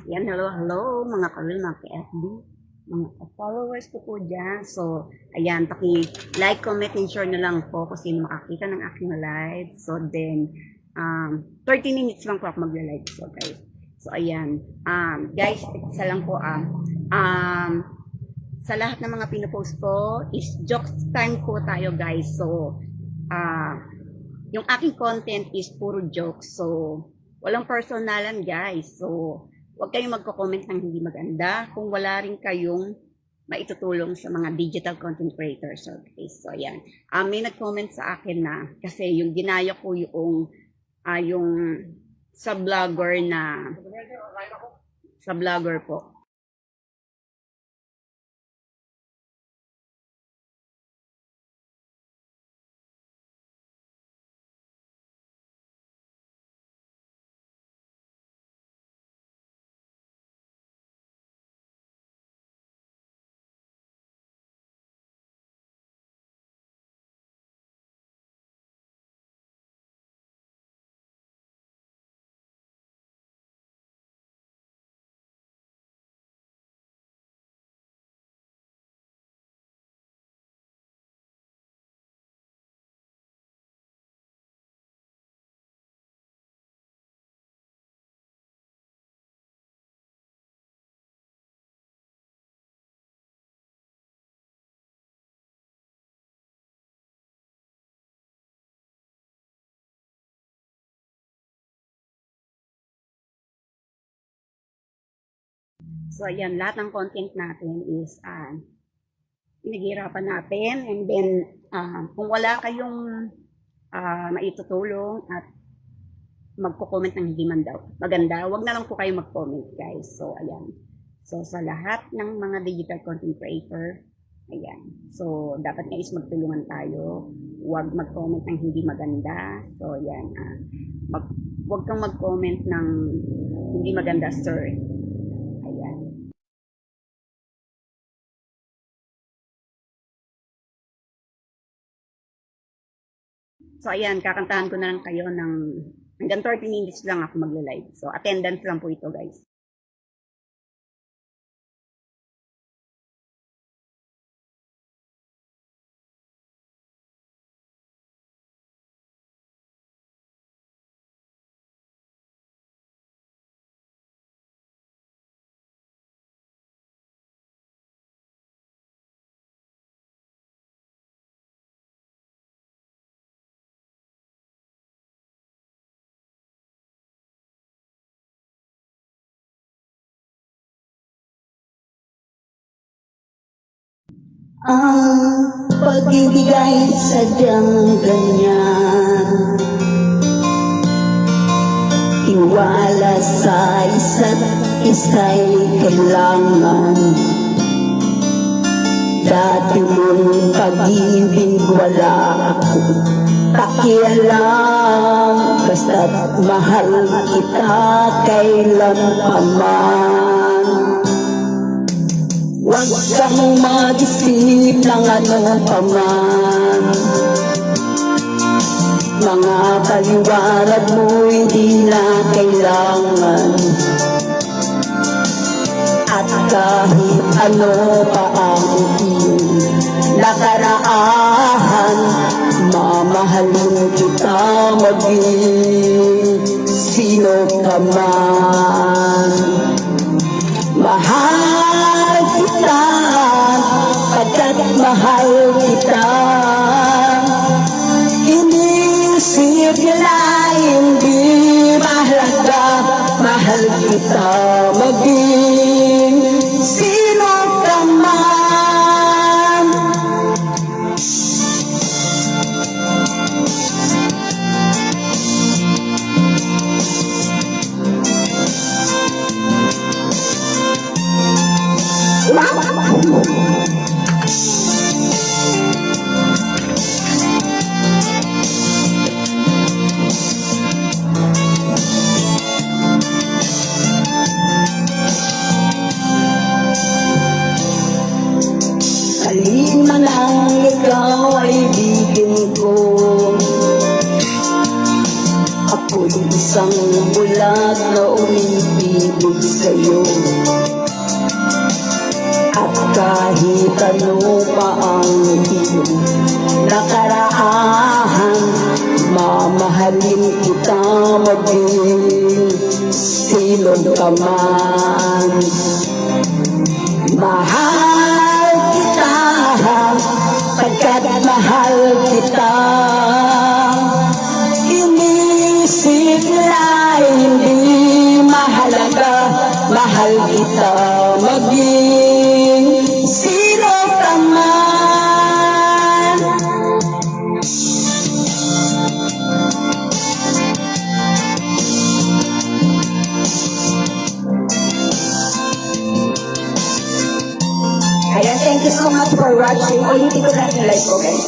Yan, hello, mga ka-real, mga ka-FB, mga followers ko po dyan. So, ayan, like, comment, and share na lang po kung sino makakita ng aking live. So, then, 30 minutes lang po ako magla-live. So, guys. So, ayan. Guys, isa lang po, sa lahat ng mga pinopost ko, is jokes time po tayo, guys. So, yung aking content is puro jokes. So, walang personalan, guys. So, huwag kayong magko-comment ng hindi maganda kung wala rin kayong maitutulong sa mga digital content creators. Okay, so ayan. May nag-comment sa akin na kasi yung ginaya ko yung sa vlogger po. So, ayan, lahat ng content natin is pinaghirapan natin. And then, kung wala kayong maitutulong at magko-comment ng hindi man daw maganda, wag na lang po kayo mag-comment, guys. So, ayan. So, sa lahat ng mga digital content creator, ayan. So, dapat nga is magtulungan tayo. Wag mag-comment ng hindi maganda. So, ayan. Wag kang mag-comment ng hindi maganda, sir. So, ayan, kakantahan ko na lang kayo ng hanggang 30 minutes lang ako magla-live. So, attendance lang po ito, guys. Ang pag-ibig ay sadyang ganyan, tiwala sa isa't isa'y kailangan. Dati mong pag-ibig wala akong pakialam, basta't mahal kita kailanpaman. Huwag kang mag-isip ng ano paman, mga paliwanag mo'y di na kailangan. At kahit ano pa ang iyong nakaraan, mamahalin kita maging sino ka man. Mahal kita, pagkat mahal kita. Inisip nila hindi mahalaga, mahal kita maging sino ka man. Alin man ang ikaw ay bigyan ko, ako'y isang bulag na umibig. pag-ibig sa'yo. At kahit ano pa ang iyong nakaraan, mamahalin kita maging sino ka man. Mahal kita, pagkat mahal kita. Inisip na hindi mahalaga, mahal kita maging sino ka man. Ayan, thank you so much for watching. Ulitin ko natin live ko, guys.